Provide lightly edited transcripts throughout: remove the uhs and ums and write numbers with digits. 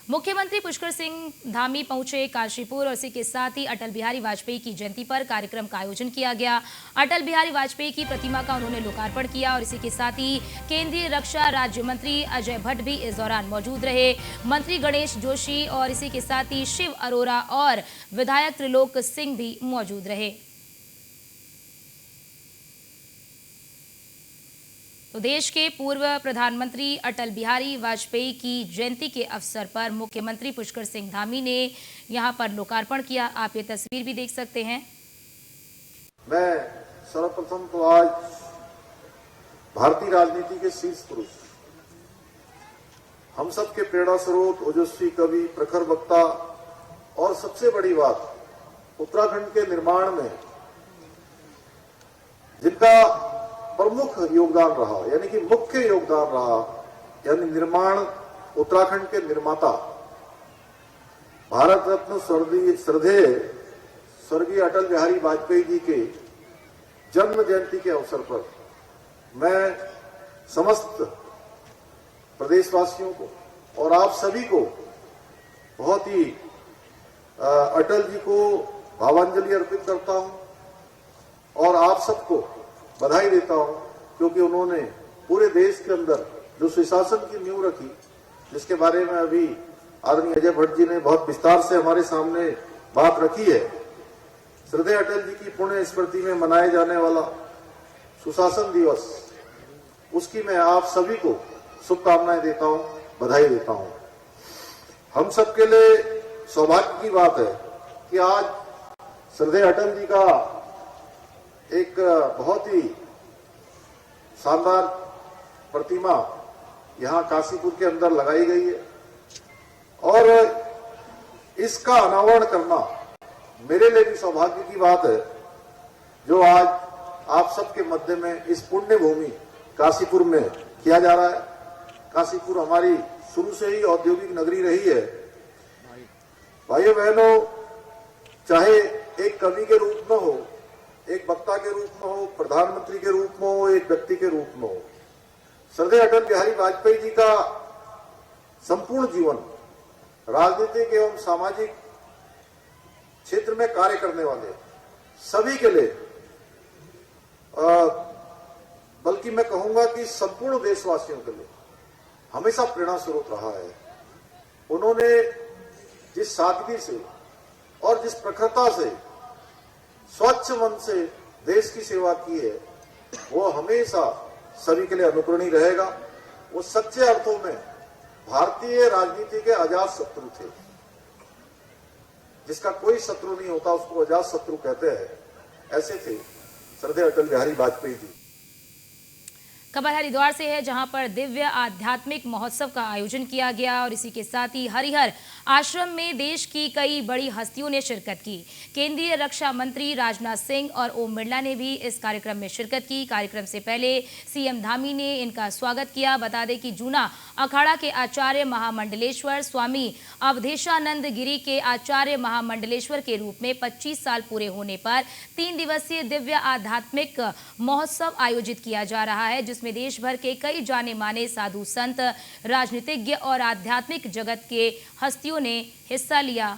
मुख्यमंत्री पुष्कर सिंह धामी पहुंचे काशीपुर और इसी के साथ ही अटल बिहारी वाजपेयी की जयंती पर कार्यक्रम का आयोजन किया गया। अटल बिहारी वाजपेयी की प्रतिमा का उन्होंने लोकार्पण किया और इसी के साथ ही केंद्रीय रक्षा राज्य मंत्री अजय भट्ट भी इस दौरान मौजूद रहे। मंत्री गणेश जोशी और इसी के साथ ही शिव अरोरा और विधायक त्रिलोक सिंह भी मौजूद रहे। तो देश के पूर्व प्रधानमंत्री अटल बिहारी वाजपेयी की जयंती के अवसर पर मुख्यमंत्री पुष्कर सिंह धामी ने यहां पर लोकार्पण किया। आप ये तस्वीर भी देख सकते हैं। मैं सर्वप्रथम तो आज भारतीय राजनीति के शीर्ष पुरुष, हम सब के प्रेरणा स्रोत, ओजस्वी कवि, प्रखर वक्ता और सबसे बड़ी बात उत्तराखंड के निर्माण में जिनका प्रमुख योगदान रहा, यानी कि मुख्य योगदान रहा, यानी निर्माण उत्तराखंड के निर्माता भारत रत्न श्रद्धेय स्वर्गीय अटल बिहारी वाजपेयी जी के जन्म जयंती के अवसर पर मैं समस्त प्रदेशवासियों को और आप सभी को बहुत ही अटल जी को भावांजलि अर्पित करता हूं और आप सबको बधाई देता हूं, क्योंकि उन्होंने पूरे देश के अंदर जो सुशासन की नींव रखी, जिसके बारे में अभी आदरणीय अजय भट्ट जी ने बहुत विस्तार से हमारे सामने बात रखी है। श्रद्धेय अटल जी की पुण्य स्मृति में मनाए जाने वाला सुशासन दिवस, उसकी मैं आप सभी को शुभकामनाएं देता हूं, बधाई देता हूं। हम सबके लिए सौभाग्य की बात है कि आज श्रद्धेय अटल जी का एक बहुत ही शानदार प्रतिमा यहां काशीपुर के अंदर लगाई गई है और इसका अनावरण करना मेरे लिए भी सौभाग्य की बात है, जो आज आप सबके मध्य में इस पुण्य भूमि काशीपुर में किया जा रहा है। काशीपुर हमारी शुरू से ही औद्योगिक नगरी रही है। भाइयों बहनों, चाहे एक कवि के रूप में हो, एक वक्ता के रूप में हो, प्रधानमंत्री के रूप में हो, एक व्यक्ति के रूप में हो, श्रद्धेय अटल बिहारी वाजपेयी जी का संपूर्ण जीवन राजनीतिक एवं सामाजिक क्षेत्र में कार्य करने वाले सभी के लिए, बल्कि मैं कहूंगा कि संपूर्ण देशवासियों के लिए हमेशा प्रेरणा स्रोत रहा है। उन्होंने जिस सादगी से और जिस प्रखरता से, स्वच्छ मन से देश की सेवा की है, वो हमेशा सभी के लिए अनुकरणीय रहेगा। वो सच्चे अर्थों में भारतीय राजनीति के अजात शत्रु थे। जिसका कोई शत्रु नहीं होता उसको अजात शत्रु कहते हैं, ऐसे थे श्रद्धेय अटल बिहारी वाजपेयी जी। खबर हरिद्वार से है, जहां पर दिव्य आध्यात्मिक महोत्सव का आयोजन किया गया और इसी के साथ ही हरिहर आश्रम में देश की कई बड़ी हस्तियों ने शिरकत की। केंद्रीय रक्षा मंत्री राजनाथ सिंह और ओम बिरला ने भी इस कार्यक्रम में शिरकत की। कार्यक्रम से पहले सीएम धामी ने इनका स्वागत किया। बता दें कि जूना अखाड़ा के आचार्य महामंडलेश्वर स्वामी अवधेशानंद गिरी के आचार्य महामंडलेश्वर के रूप में 25 साल पूरे होने पर 3 दिवसीय दिव्य आध्यात्मिक महोत्सव आयोजित किया जा रहा है, जिसमें देश भर के कई जाने माने साधु संत, राजनीतिज्ञ और आध्यात्मिक जगत के हस्तियों ने हिस्सा लिया।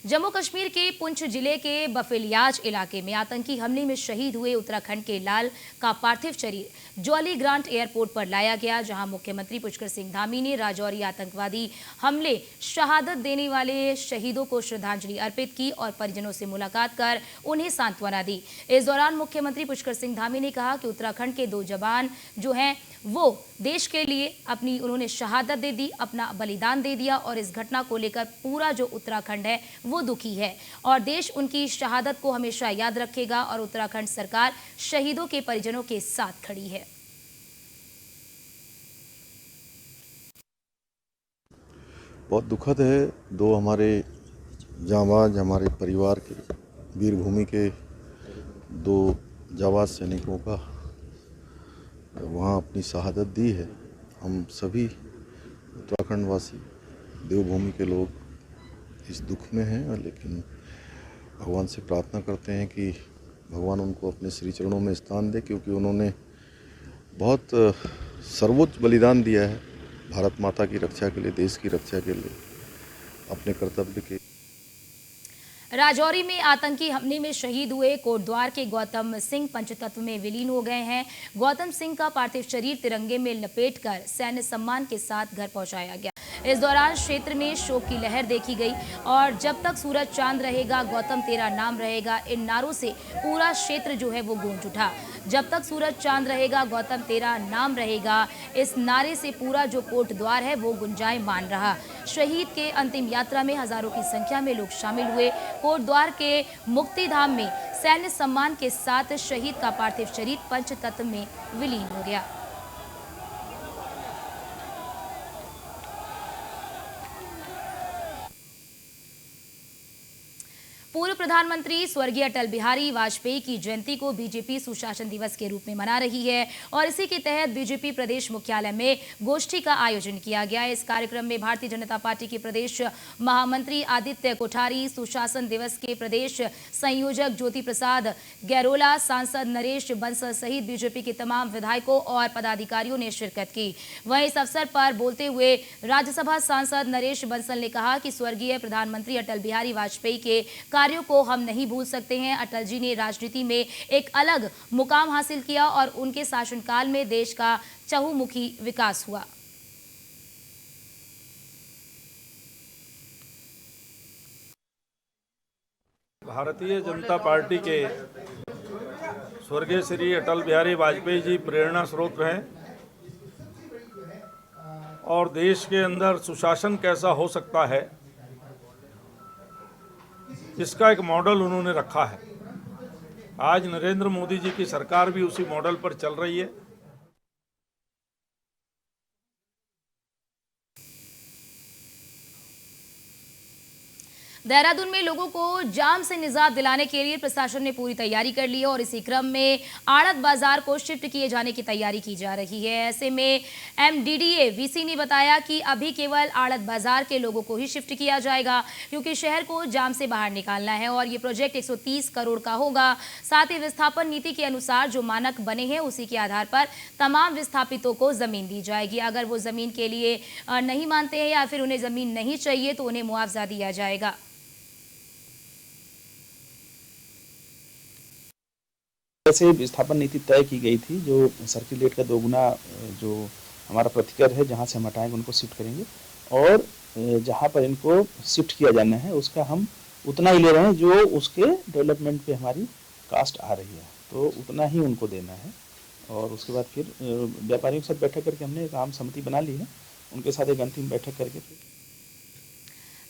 जम्मू कश्मीर के पुंछ जिले के बफेलियाज इलाके में आतंकी हमले में शहीद हुए उत्तराखंड के लाल का पार्थिव शरीर जॉली ग्रांट एयरपोर्ट पर लाया गया, जहां मुख्यमंत्री पुष्कर सिंह धामी ने राजौरी आतंकवादी हमले शहादत देने वाले शहीदों को श्रद्धांजलि अर्पित की और परिजनों से मुलाकात कर उन्हें सांत्वना दी। इस दौरान मुख्यमंत्री पुष्कर सिंह धामी ने कहा कि उत्तराखंड के 2 जवान जो हैं वो देश के लिए अपनी उन्होंने शहादत दे दी, अपना बलिदान दे दिया और इस घटना को लेकर पूरा जो उत्तराखंड है वो दुखी है और देश उनकी शहादत को हमेशा याद रखेगा और उत्तराखंड सरकार शहीदों के परिजनों के साथ खड़ी है। बहुत दुखद है, 2 हमारे जांबाज, हमारे परिवार के वीरभूमि के 2 जांबाज सैनिकों का वहाँ अपनी शहादत दी है। हम सभी उत्तराखंड वासी, देवभूमि के लोग इस दुख में हैं, लेकिन भगवान से प्रार्थना करते हैं कि भगवान उनको अपने श्री चरणों में स्थान दे, क्योंकि उन्होंने बहुत सर्वोच्च बलिदान दिया है भारत माता की रक्षा के लिए, देश की रक्षा के लिए, अपने कर्तव्य के। राजौरी में आतंकी हमले में शहीद हुए कोटद्वार के गौतम सिंह पंचतत्व में विलीन हो गए हैं। गौतम सिंह का पार्थिव शरीर तिरंगे में लपेटकर सैन्य सम्मान के साथ घर पहुंचाया गया। इस दौरान क्षेत्र में शोक की लहर देखी गई और जब तक सूरज चांद रहेगा गौतम तेरा नाम रहेगा, इन नारों से पूरा क्षेत्र जो है वो गूंज उठा। जब तक सूरज चांद रहेगा गौतम तेरा नाम रहेगा, इस नारे से पूरा जो कोटद्वार है वो गुंजायमान रहा। शहीद के अंतिम यात्रा में हजारों की संख्या में लोग शामिल हुए। कोटद्वार के मुक्तिधाम में सैन्य सम्मान के साथ शहीद का पार्थिव शरीर पंचतत्व में विलीन हो गया। पूर्व प्रधानमंत्री स्वर्गीय अटल बिहारी वाजपेयी की जयंती को बीजेपी सुशासन दिवस के रूप में मना रही है और इसी के तहत बीजेपी प्रदेश मुख्यालय में गोष्ठी का आयोजन किया गया। इस कार्यक्रम में भारतीय जनता पार्टी के प्रदेश महामंत्री आदित्य कोठारी, सुशासन दिवस के प्रदेश संयोजक ज्योति प्रसाद गैरोला, सांसद नरेश बंसल सहित बीजेपी के तमाम विधायकों और पदाधिकारियों ने शिरकत की। वहीं इस अवसर पर बोलते हुए राज्यसभा सांसद नरेश बंसल ने कहा कि स्वर्गीय प्रधानमंत्री अटल बिहारी वाजपेयी के कार्यों को हम नहीं भूल सकते हैं। अटल जी ने राजनीति में एक अलग मुकाम हासिल किया और उनके शासनकाल में देश का चहुमुखी विकास हुआ। भारतीय जनता पार्टी के स्वर्गीय श्री अटल बिहारी वाजपेयी जी प्रेरणा स्रोत हैं और देश के अंदर सुशासन कैसा हो सकता है इसका एक मॉडल उन्होंने रखा है। आज नरेंद्र मोदी जी की सरकार भी उसी मॉडल पर चल रही है। देहरादून में लोगों को जाम से निजात दिलाने के लिए प्रशासन ने पूरी तैयारी कर ली है और इसी क्रम में आड़त बाजार को शिफ्ट किए जाने की तैयारी की जा रही है। ऐसे में एमडीडीए वीसी ने बताया कि अभी केवल आड़त बाजार के लोगों को ही शिफ्ट किया जाएगा, क्योंकि शहर को जाम से बाहर निकालना है और ये प्रोजेक्ट 130 करोड़ का होगा। साथ ही विस्थापन नीति के अनुसार जो मानक बने हैं उसी के आधार पर तमाम विस्थापितों को जमीन दी जाएगी। अगर वो जमीन के लिए नहीं मानते हैं या फिर उन्हें जमीन नहीं चाहिए तो उन्हें मुआवजा दिया जाएगा। से विस्थापन नीति तय की गई थी, जो सर्किल रेट का 2 गुना जो हमारा प्रतिकर है जहां से हम हटाएंगे उनको शिफ्ट करेंगे और जहां पर इनको शिफ्ट किया जाना है उसका हम उतना ही ले रहे हैं जो उसके डेवलपमेंट पे हमारी कास्ट आ रही है, तो उतना ही उनको देना है। और उसके बाद फिर व्यापारियों के साथ बैठक करके हमने एक आम समिति बना ली है, उनके साथ एक अंतिम बैठक करके।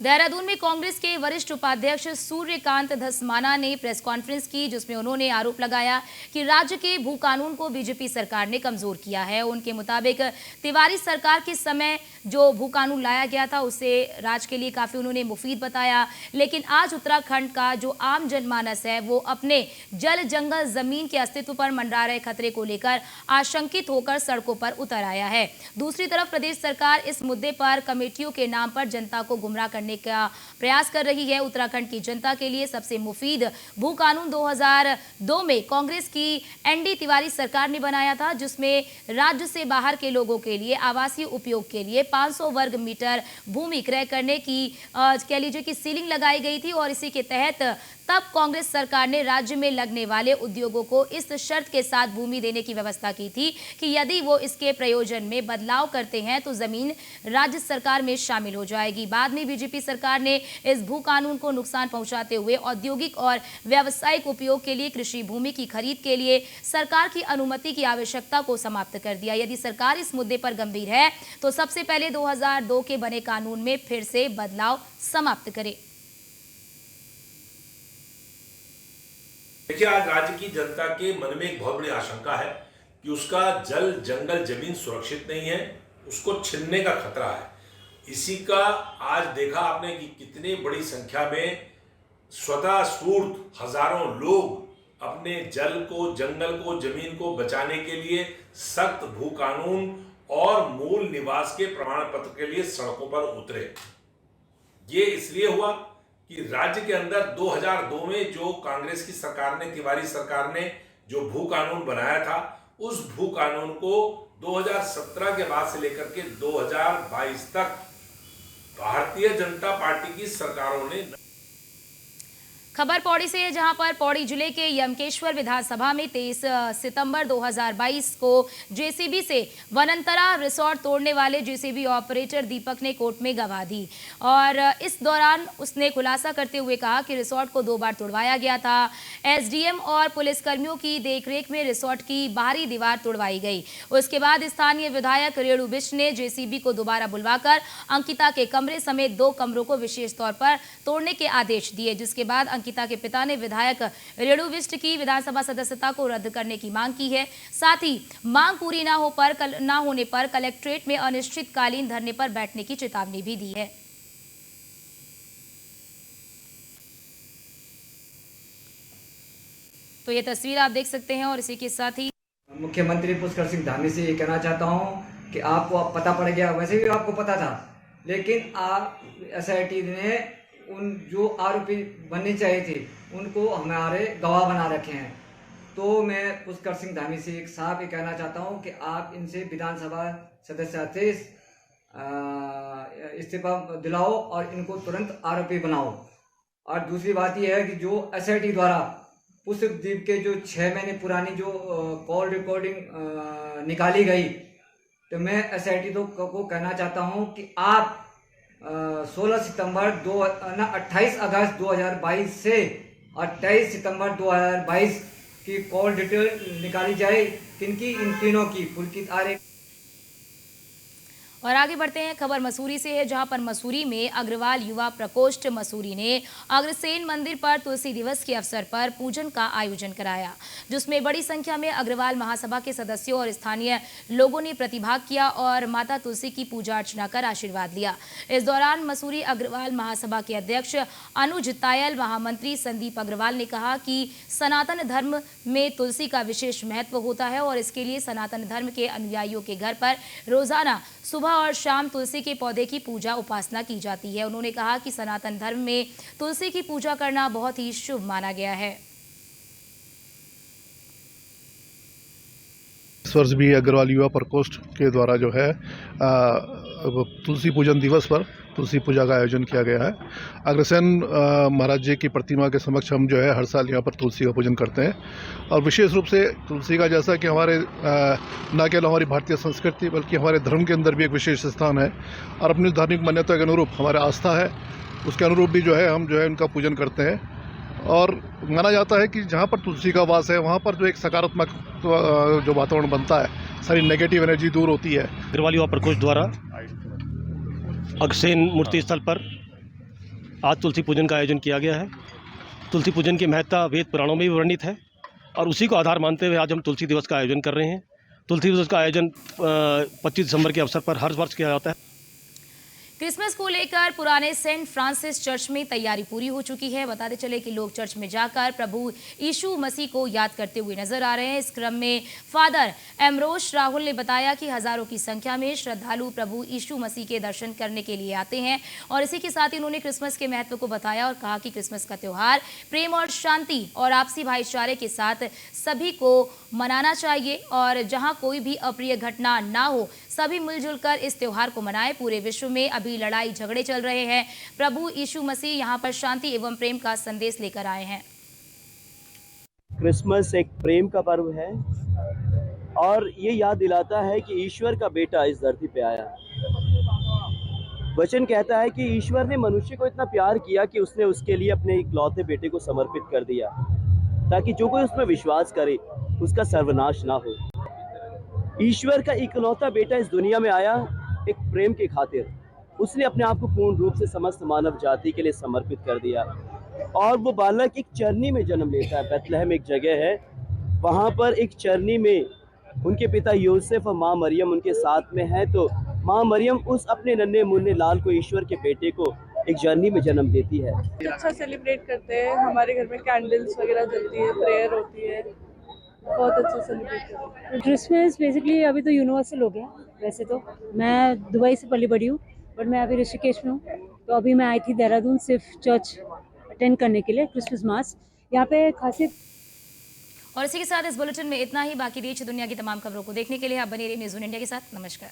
देहरादून में कांग्रेस के वरिष्ठ उपाध्यक्ष सूर्यकांत धस्माना ने प्रेस कॉन्फ्रेंस की, जिसमें उन्होंने आरोप लगाया कि राज्य के भू कानून को बीजेपी सरकार ने कमजोर किया है। उनके मुताबिक तिवारी सरकार के समय जो भू कानून लाया गया था उसे राज्य के लिए काफी उन्होंने मुफीद बताया, लेकिन आज उत्तराखंड का जो आम जनमानस है वो अपने जल जंगल जमीन के अस्तित्व पर मंडरा रहे खतरे को लेकर आशंकित होकर सड़कों पर उतर आया है। दूसरी तरफ प्रदेश सरकार इस मुद्दे पर कमेटियों के नाम पर जनता को गुमराह करने का प्रयास कर रही है। उत्तराखंड की जनता के लिए सबसे मुफीद भू कानून 2002 में कांग्रेस की एनडी तिवारी सरकार ने बनाया था, जिसमें राज्य से बाहर के लोगों के लिए आवासीय उपयोग के लिए 500 वर्ग मीटर भूमि क्रय करने की कह लीजिए कि सीलिंग लगाई गई थी और इसी के तहत तब कांग्रेस सरकार ने राज्य में लगने वाले उद्योगों को इस शर्त के साथ भूमि देने की व्यवस्था की थी कि यदि वो इसके प्रयोजन में बदलाव करते हैं तो जमीन राज्य सरकार में शामिल हो जाएगी। बाद में बीजेपी सरकार ने इस भू कानून को नुकसान पहुंचाते हुए औद्योगिक और व्यावसायिक उपयोग के लिए कृषि भूमि की खरीद के लिए सरकार की अनुमति की आवश्यकता को समाप्त कर दिया। यदि सरकार इस मुद्दे पर गंभीर है तो सबसे पहले 2002 के बने कानून में फिर से बदलाव समाप्त करे। देखिए, आज राज्य की जनता के मन में एक बहुत बड़ी आशंका है कि उसका जल जंगल जमीन सुरक्षित नहीं है, उसको छीनने का खतरा है। इसी का आज देखा आपने कि कितनी बड़ी संख्या में स्वतः स्फूर्त हजारों लोग अपने जल को, जंगल को, जमीन को बचाने के लिए सख्त भू कानून और मूल निवास के प्रमाण पत्र के लिए सड़कों पर उतरे। ये इसलिए हुआ कि राज्य के अंदर 2002 में जो कांग्रेस की सरकार ने, तिवारी सरकार ने जो भू कानून बनाया था, उस भू कानून को 2017 के बाद से लेकर के 2022 तक भारतीय जनता पार्टी की सरकारों ने। खबर पौड़ी से है, जहां पर पौड़ी जिले के यमकेश्वर विधानसभा में 23 सितंबर 2022 को जेसीबी से वनंतरा रिसोर्ट तोड़ने वाले जेसीबी ऑपरेटर दीपक ने कोर्ट में गवाह दी और इस दौरान उसने खुलासा करते हुए कहा कि रिसोर्ट को 2 बार तोड़वाया गया था। एसडीएम और पुलिसकर्मियों की देखरेख में रिसोर्ट की बाहरी दीवार तोड़वाई गई। उसके बाद स्थानीय विधायक रेणु बिष्ट ने जेसीबी को दोबारा बुलवाकर अंकिता के कमरे समेत 2 कमरों को विशेष तौर पर तोड़ने के आदेश दिए, जिसके बाद अंकिता के पिता ने विधायक रेणु बिष्ट की विधानसभा सदस्यता को रद्द करने की मांग की है। साथ ही मांग पूरी न होने पर कलेक्ट्रेट में अनिश्चितकालीन धरने पर बैठने की चेतावनी भी दी है। तो ये तस्वीर आप देख सकते हैं और इसी के साथ ही मुख्यमंत्री पुष्कर सिंह धामी से ये कहना चाहता हूं कि आपको पता पड़ गया, वैसे भी आपको पता था, लेकिन आप एसआईटी ने उन जो आरोपी बनने चाहिए थे उनको हमारे गवाह बना रखे हैं। तो मैं पुष्कर सिंह धामी से एक साहब ये कहना चाहता हूं कि आप इनसे विधानसभा सदस्य से इस्तीफा दिलाओ और इनको तुरंत आरोपी बनाओ। और दूसरी बात यह है कि जो एसआईटी द्वारा पुष्पदीप के जो 6 महीने पुरानी जो कॉल रिकॉर्डिंग निकाली गई, तो मैं एसआईटी को कहना चाहता हूं कि आप 16 सितंबर 28 अगस्त 2022 से 28 सितंबर 2022 की कॉल डिटेल निकाली जाए, किनकी, इन तीनों की, पुलकित आर्य। और आगे बढ़ते हैं, खबर मसूरी से है, जहां पर मसूरी में अग्रवाल युवा प्रकोष्ठ मसूरी ने अग्रसेन मंदिर पर तुलसी दिवस के अवसर पर पूजन का आयोजन कराया, जिसमें बड़ी संख्या में अग्रवाल महासभा के सदस्यों और स्थानीय लोगों ने प्रतिभाग किया और माता तुलसी की पूजा अर्चना कर आशीर्वाद लिया। इस दौरान मसूरी अग्रवाल महासभा के अध्यक्ष अनुज तायल, महामंत्री संदीप अग्रवाल ने कहा कि सनातन धर्म में तुलसी का विशेष महत्व होता है और इसके लिए सनातन धर्म के अनुयायियों के घर पर रोजाना सुबह और शाम तुलसी के पौधे की पूजा उपासना की जाती है। उन्होंने कहा कि सनातन धर्म में तुलसी की पूजा करना बहुत ही शुभ माना गया है। इस वर्ष भी अग्रवाल युवा प्रकोष्ठ के द्वारा जो है तुलसी पूजन दिवस पर तुलसी पूजा का आयोजन किया गया है। अग्रसेन महाराज जी की प्रतिमा के समक्ष हम जो है हर साल यहाँ पर तुलसी का पूजन करते हैं और विशेष रूप से तुलसी का, जैसा कि हमारे न केवल हमारी भारतीय संस्कृति बल्कि हमारे धर्म के अंदर भी एक विशेष स्थान है और अपनी धार्मिक मान्यता के अनुरूप हमारे आस्था है, उसके अनुरूप भी जो है हम जो है उनका पूजन करते हैं। और माना जाता है कि जहाँ पर तुलसी का वास है वहाँ पर जो एक सकारात्मक जो वातावरण बनता है, सारी नेगेटिव एनर्जी दूर होती है। अग्रवाल युवा प्रकोष्ठ द्वारा अग्रसेन मूर्ति स्थल पर आज तुलसी पूजन का आयोजन किया गया है। तुलसी पूजन की महत्ता वेद पुराणों में भी वर्णित है और उसी को आधार मानते हुए आज हम तुलसी दिवस का आयोजन कर रहे हैं। तुलसी दिवस का आयोजन 25 दिसंबर के अवसर पर हर वर्ष किया जाता है। क्रिसमस को लेकर पुराने सेंट फ्रांसिस चर्च में तैयारी पूरी हो चुकी है। बताते चले कि लोग चर्च में जाकर प्रभु यीशु मसीह को याद करते हुए नजर आ रहे हैं। इस क्रम में फादर एमरोश राहुल ने बताया कि हजारों की संख्या में श्रद्धालु प्रभु यीशु मसीह के दर्शन करने के लिए आते हैं और इसी के साथ ही उन्होंने क्रिसमस के महत्व को बताया और कहा कि क्रिसमस का त्यौहार प्रेम और शांति और आपसी भाईचारे के साथ सभी को मनाना चाहिए और जहां कोई भी अप्रिय घटना ना हो, सभी मिलजुल कर इस त्योहार को मनाएं। पूरे विश्व में अभी लड़ाई झगड़े चल रहे हैं, प्रभु यीशु मसीह यहां पर शांति एवं प्रेम का संदेश लेकर आए हैं। क्रिसमस एक प्रेम का पर्व है और ये याद दिलाता है कि ईश्वर का बेटा इस धरती पे आया। वचन कहता है कि ईश्वर ने मनुष्य को इतना प्यार किया कि उसने उसके लिए अपने इकलौते बेटे को समर्पित कर दिया, ताकि जो कोई उसमें विश्वास करे उसका सर्वनाश ना हो। ईश्वर का इकलौता बेटा इस दुनिया में आया एक प्रेम के खातिर। उसने अपने आप को पूर्ण रूप से समस्त मानव जाति के लिए समर्पित कर दिया और वो बालक एक चरनी में जन्म लेता है। बेथलेहम एक जगह है, वहाँ पर एक चरनी में उनके पिता यूसुफ और माँ मरियम उनके साथ में है। तो माँ मरियम उस अपने नन्हे मुन्ने लाल को, ईश्वर के बेटे को, एक जर्नी में जन्म देती है। अच्छा सेलिब्रेट करते हैं, हमारे घर में कैंडल्स वगैरह जलती है, प्रेयर होती है, बहुत अच्छा सेलिब्रेट करते हैं। क्रिसमस बेसिकली अभी तो यूनिवर्सल हो गया। वैसे तो मैं दुबई से पली बड़ी हूँ बट मैं अभी ऋषिकेश में हूँ, तो अभी मैं आई थी देहरादून सिर्फ चर्च अटेंड करने के लिए क्रिसमस मास। यहाँ पे खासियत। और इसी के साथ इस बुलेटिन में इतना ही। बाकी देश दुनिया की तमाम खबरों को देखने के लिए आप बने रहिए न्यूज़ 1 इंडिया के साथ। नमस्कार।